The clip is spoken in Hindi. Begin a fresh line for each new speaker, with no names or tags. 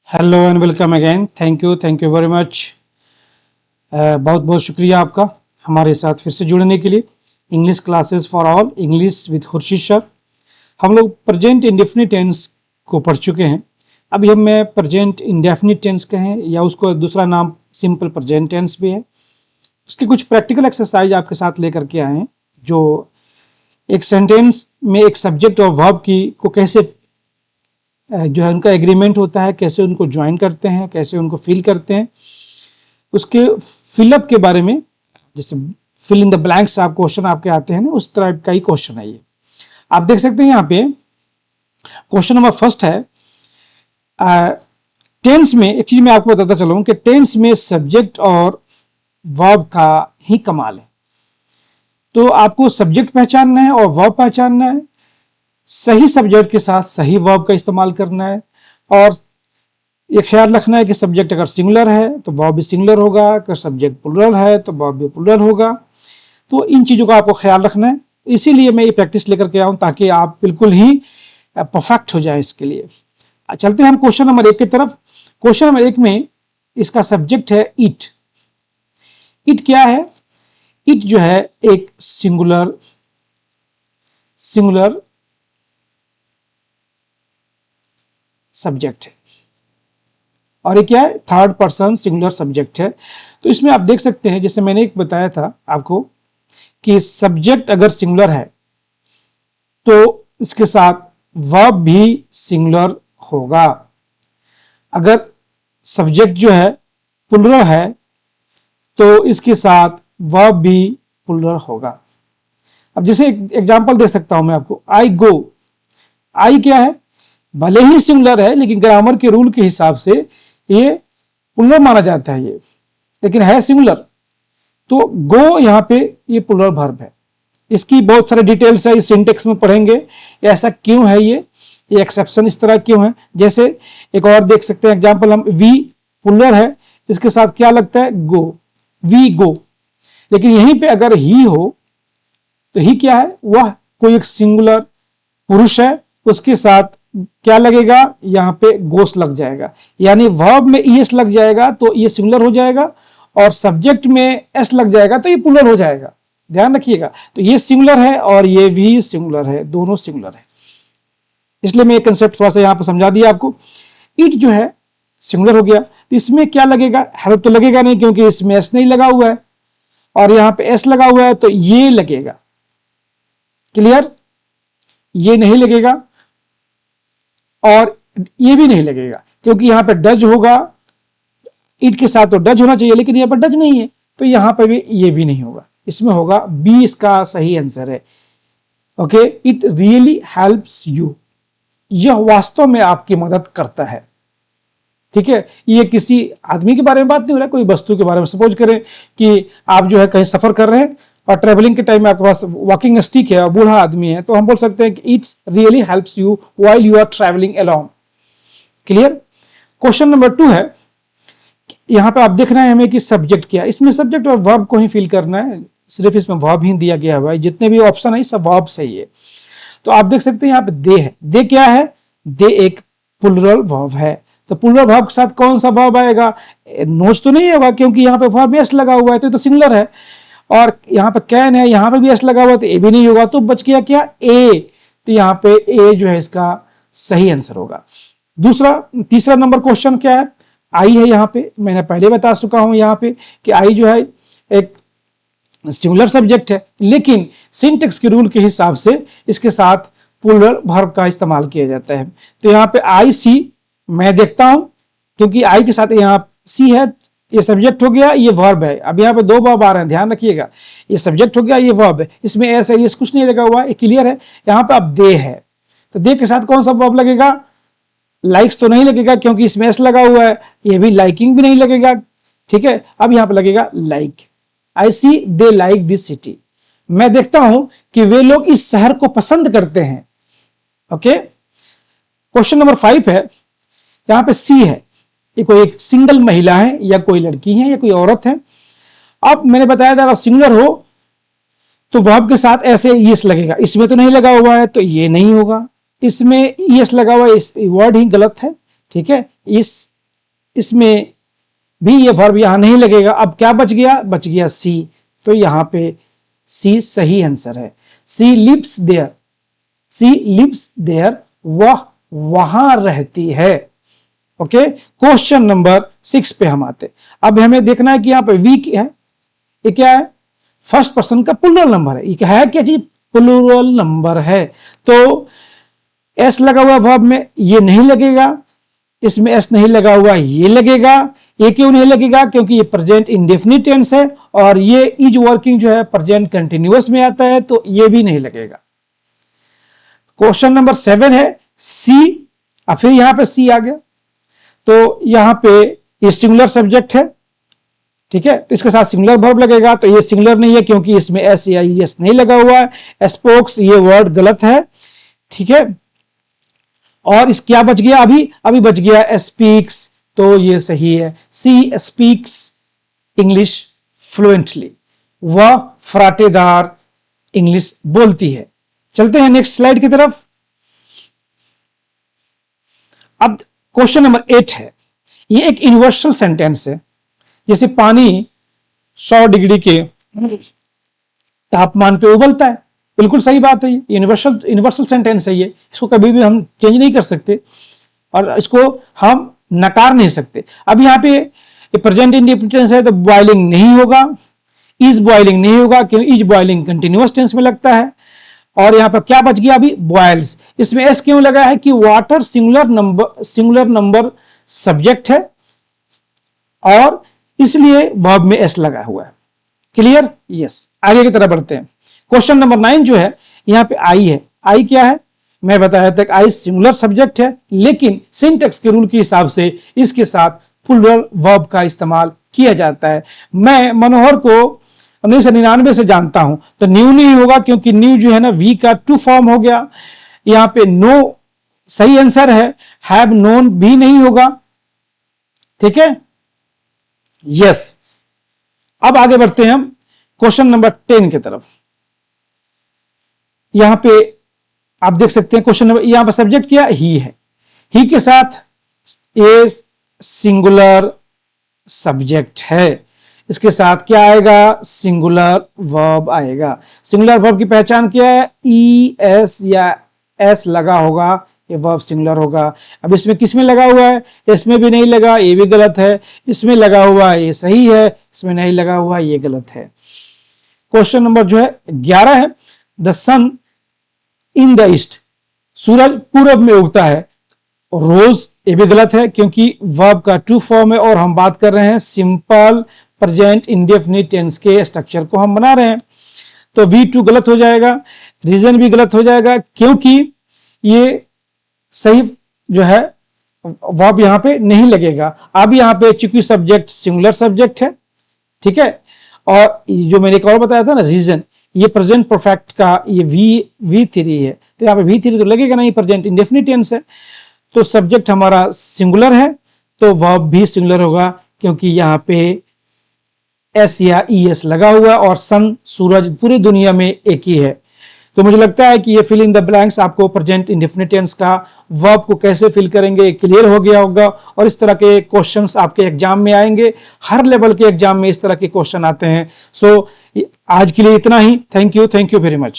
Hello and welcome again. Thank you very much. बहुत बहुत शुक्रिया आपका हमारे साथ फिर से जुड़ने के लिए। English classes for all, English with Khurshid sir. हम लोग प्रेजेंट इंडेफिनिट टेंस को पढ़ चुके हैं। अभी हम प्रेजेंट इंडेफिनिट टेंस कहें या उसको दूसरा नाम सिंपल प्रेजेंट टेंस भी है, उसके कुछ प्रैक्टिकल एक्सरसाइज आपके साथ लेकर के आए हैं, जो एक सेंटेंस में एक सब्जेक्ट और वर्ब की को कैसे जो है उनका एग्रीमेंट होता है, कैसे उनको ज्वाइन करते हैं, कैसे उनको फिल करते हैं, उसके फिलअप के बारे में। जैसे फिल इन द ब्लैंक्स आप क्वेश्चन आपके आते हैं ना, उस तरह का ही क्वेश्चन है ये। आप देख सकते हैं यहाँ पे क्वेश्चन नंबर फर्स्ट है। टेंस में एक चीज मैं आपको बताता चलूं कि टेंस में सब्जेक्ट और वर्ब का ही कमाल है। तो आपको सब्जेक्ट पहचानना है और वर्ब पहचानना है, सही सब्जेक्ट के साथ सही वर्ब का इस्तेमाल करना है, और ये ख्याल रखना है कि सब्जेक्ट अगर सिंगुलर है तो वर्ब भी सिंगुलर होगा, अगर सब्जेक्ट प्लुरल है तो वर्ब भी प्लुरल होगा। तो इन चीज़ों का आपको ख्याल रखना है, इसीलिए मैं ये प्रैक्टिस लेकर के आऊँ ताकि आप बिल्कुल ही परफेक्ट हो जाए इसके लिए। चलते हैं हम क्वेश्चन नंबर 1 की तरफ। क्वेश्चन नंबर 1 में इसका सब्जेक्ट है ईट। ईट क्या है? ईट जो है एक सिंगुलर सब्जेक्ट है, और ये क्या है? थर्ड पर्सन सिंगुलर सब्जेक्ट है। तो इसमें आप देख सकते हैं, जैसे मैंने एक बताया था आपको कि सब्जेक्ट अगर सिंगुलर है तो इसके साथ वर्ब भी सिंगुलर होगा। अगर सब्जेक्ट जो है प्लुरल है तो इसके साथ वर्ब भी प्लुरल होगा। अब जैसे एक एग्जांपल दे सकता हूं मैं आपको, आई गो। आई क्या है? भले ही सिंगुलर है लेकिन ग्रामर के रूल के हिसाब से ये प्लुरल माना जाता है, ये लेकिन है सिंगुलर। तो गो यहाँ पे ये प्लुरल वर्ब है। इसकी बहुत सारे डिटेल्स है, इस सिंटेक्स में पढ़ेंगे ऐसा क्यों है, ये एक्सेप्शन इस तरह क्यों है। जैसे एक और देख सकते हैं एग्जांपल, हम वी प्लुरल है, इसके साथ क्या लगता है? गो, वी गो। लेकिन यहीं पे अगर ही हो तो ही क्या है? वह कोई एक सिंगुलर पुरुष है, उसके साथ क्या लगेगा? यहां पे गोस लग जाएगा, यानी वर्ब में ईएस लग जाएगा तो ये सिंगुलर हो जाएगा, और सब्जेक्ट में एस लग जाएगा तो ये प्लुरल हो जाएगा। ध्यान रखिएगा। तो ये सिंगुलर है और ये भी सिंगुलर है, दोनों सिंगुलर है। इसलिए मैं ये कंसेप्ट थोड़ा सा यहां पर समझा दिया आपको। इट जो है सिंगुलर हो गया, तो इसमें क्या लगेगा? हेल्प तो लगेगा नहीं, क्योंकि इसमें एस नहीं लगा हुआ है, और यहां पे एस लगा हुआ है तो ये लगेगा। क्लियर? ये नहीं लगेगा और ये भी नहीं लगेगा, क्योंकि यहां पे डज होगा। इट के साथ तो डज होना चाहिए, लेकिन यहां पर डज नहीं है, तो यहां पर भी ये भी नहीं होगा। इसमें होगा बी, इसका सही आंसर है। Okay, it really helps you. यह वास्तव में आपकी मदद करता है। ठीक है, ये किसी आदमी के बारे में बात नहीं हो रहा है, कोई वस्तु के बारे में। सपोज करें कि आप जो है कहीं सफर कर रहे हैं और ट्रेवलिंग के टाइम में आपके पास वॉकिंग स्टिक है और बूढ़ा आदमी है, तो हम बोल सकते हैं कि it's really helps you while you are travelling along. Clear? Question number 2 है, यहां पे आप देख रहे हैं हमें कि सब्जेक्ट क्या है। इसमें सब्जेक्ट और वर्ब को ही फिल करना है, सिर्फ इसमें वर्ब ही दिया गया हुआ है। जितने भी ऑप्शन है सब वर्ब सही है। तो आप देख सकते हैं यहाँ पे दे है। दे क्या है? दे एक प्लुरल वर्ब है। तो प्लुरल वर्ब के साथ कौन सा वर्ब आएगा? नोच तो नहीं होगा, क्योंकि यहाँ पे वर्ब में एस लगा हुआ है तो सिंगुलर है, और यहाँ पे कैन है, यहाँ पे भी एस लगा हुआ है तो ए भी नहीं होगा। तो बच गया क्या? ए। तो यहाँ पे ए जो है इसका सही आंसर होगा। तीसरा नंबर क्वेश्चन क्या है? आई है। यहाँ पे मैंने पहले बता चुका हूं यहाँ पे कि आई जो है एक सिंगुलर सब्जेक्ट है, लेकिन सिंटेक्स के रूल के हिसाब से इसके साथ प्लुरल वर्ब का इस्तेमाल किया जाता है। तो यहाँ पे आई सी मैं देखता हूं, क्योंकि आई के साथ यहाँ सी है, ये सब्जेक्ट हो गया, ये वर्ब है। अब यहाँ पे दो वर्ब आ रहे हैं, ध्यान रखिएगा। ये सब्जेक्ट हो गया, ये वर्ब है, इसमें ऐसा ये कुछ नहीं लगा हुआ है, क्लियर है। यहाँ पे अब दे है, तो दे के साथ कौन सा वर्ब लगेगा? लाइक्स तो नहीं लगेगा, क्योंकि इसमें एस लगा हुआ है। ये भी लाइकिंग भी नहीं लगेगा। ठीक है, अब यहाँ पे लगेगा like. I see they like this city. मैं देखता हूं कि वे लोग इस शहर को पसंद करते हैं। ओके, क्वेश्चन नंबर 5 है। यहां पे सी है, ये कोई एक सिंगल महिला है या कोई लड़की है या कोई औरत है। अब मैंने बताया था अगर सिंगुलर हो तो वर्ब के साथ ऐसे यस लगेगा। इसमें तो नहीं लगा हुआ है तो ये नहीं होगा। इसमें यस लगा हुआ है, इस वर्ड ही गलत है। ठीक है, इस इसमें भी ये वर्ब यहां नहीं लगेगा। अब क्या बच गया? बच गया सी। तो यहां पे सी सही आंसर है। She lives there, she lives there, वह वहां रहती है। ओके, क्वेश्चन नंबर 6 पे हम आते। अब हमें देखना है कि यहां पे वी है, ये क्या है? फर्स्ट पर्सन का प्लूरल नंबर है। ये है क्या चीज? प्लूरल नंबर है। तो एस लगा हुआ वर्ब में ये नहीं लगेगा, इसमें एस नहीं लगा हुआ ये लगेगा। ये क्यों नहीं लगेगा? क्योंकि ये प्रेजेंट इंडेफिनिट टेंस है और ये इज वर्किंग जो है प्रेजेंट कंटिन्यूअस में आता है, तो ये भी नहीं लगेगा। क्वेश्चन नंबर 7 है सी। अब फिर यहां पे सी आ गया, तो यहां पे ये सिंगुलर सब्जेक्ट है, ठीक है, तो इसके साथ सिंगुलर वर्ब लगेगा। तो ये सिंगुलर नहीं है क्योंकि इसमें एस या एस नहीं लगा हुआ है। स्पोक्स ये वर्ड गलत है, ठीक है। और इस क्या बच गया? अभी बच गया स्पीक्स, तो ये सही है। सी स्पीक्स इंग्लिश फ्लुएंटली, वह फराटेदार इंग्लिश बोलती है। चलते हैं नेक्स्ट स्लाइड की तरफ। अब क्वेश्चन नंबर 8 है, ये एक यूनिवर्सल सेंटेंस है। जैसे पानी 100 डिग्री के तापमान पे उबलता है, बिल्कुल सही बात है। ये यूनिवर्सल सेंटेंस है, ये इसको कभी भी हम चेंज नहीं कर सकते और इसको हम नकार नहीं सकते। अब यहाँ पे प्रेजेंट इंडेफिनिट टेंस है तो बॉइलिंग नहीं होगा, इज बॉइलिंग नहीं होगा क्योंकि इज बॉइलिंग कंटिन्यूअस टेंस में लगता है। और यहां पर क्या बच गया? अभी बॉयल्स। इसमें एस क्यों लगा है? कि वाटर सिंगुलर नंबर सब्जेक्ट है और इसलिए वर्ब में एस लगा हुआ है। क्लियर? यस। आगे की तरफ बढ़ते हैं। क्वेश्चन नंबर 9 जो है, यहां पे आई है। आई क्या है? मैं बताया था कि आई सिंगुलर सब्जेक्ट है, लेकिन सिंटेक्स के रूल के हिसाब से इसके साथ प्लूरल वर्ब का इस्तेमाल किया जाता है। मैं मनोहर को 1999 से जानता हूं, तो न्यू नहीं होगा क्योंकि न्यू जो है ना वी का टू फॉर्म हो गया। यहां पे नो सही आंसर है, हैव नोन भी नहीं होगा, ठीक है। यस। अब आगे बढ़ते हैं हम क्वेश्चन नंबर 10 की तरफ। यहां पे आप देख सकते हैं क्वेश्चन नंबर, यहां पर सब्जेक्ट क्या? ही है। ही के साथ ए सिंगुलर सब्जेक्ट है, इसके साथ क्या आएगा? सिंगुलर वर्ब आएगा। सिंगुलर वर्ब की पहचान क्या है? ई एस या एस लगा होगा, ये वर्ब सिंगुलर होगा। अब इसमें किस में लगा हुआ है? इसमें भी नहीं लगा, ये भी गलत है। इसमें लगा हुआ है, ये सही है। इसमें नहीं लगा हुआ, ये गलत है। क्वेश्चन नंबर जो है 11 है, the sun in the east, सूरज पूरब में उगता है। रोज, ये भी गलत है क्योंकि वर्ब का टू फॉर्म है और हम बात कर रहे हैं सिंपल प्रेजेंट इंडेफिनिट टेंस के स्ट्रक्चर को हम बना रहे हैं, तो V2 गलत हो जाएगा। रीजन भी गलत हो जाएगा क्योंकि ये सही जो है वर्ब यहां पे नहीं लगेगा। अब यहां पे चूंकि सब्जेक्ट सिंगुलर सब्जेक्ट है, ठीक है, और जो मैंने एक और बताया था ना रीजन, ये प्रेजेंट परफेक्ट का ये V3 है, तो यहाँ पे V3 तो लगेगा नहीं, प्रेजेंट इंडेफिनिट टेंस है। तो सब्जेक्ट हमारा सिंगुलर है तो वर्ब भी सिंगुलर होगा क्योंकि यहाँ पे एस या ई एस लगा हुआ और सन सूरज पूरी दुनिया में एक ही है। तो मुझे लगता है कि ये फिल इन द ब्लैंक्स आपको प्रेजेंट इंडेफिनिट टेंस का वर्ब को कैसे फिल करेंगे क्लियर हो गया होगा। और इस तरह के क्वेश्चंस आपके एग्जाम में आएंगे, हर लेवल के एग्जाम में इस तरह के क्वेश्चन आते हैं। सो आज के लिए इतना ही। Thank you very much.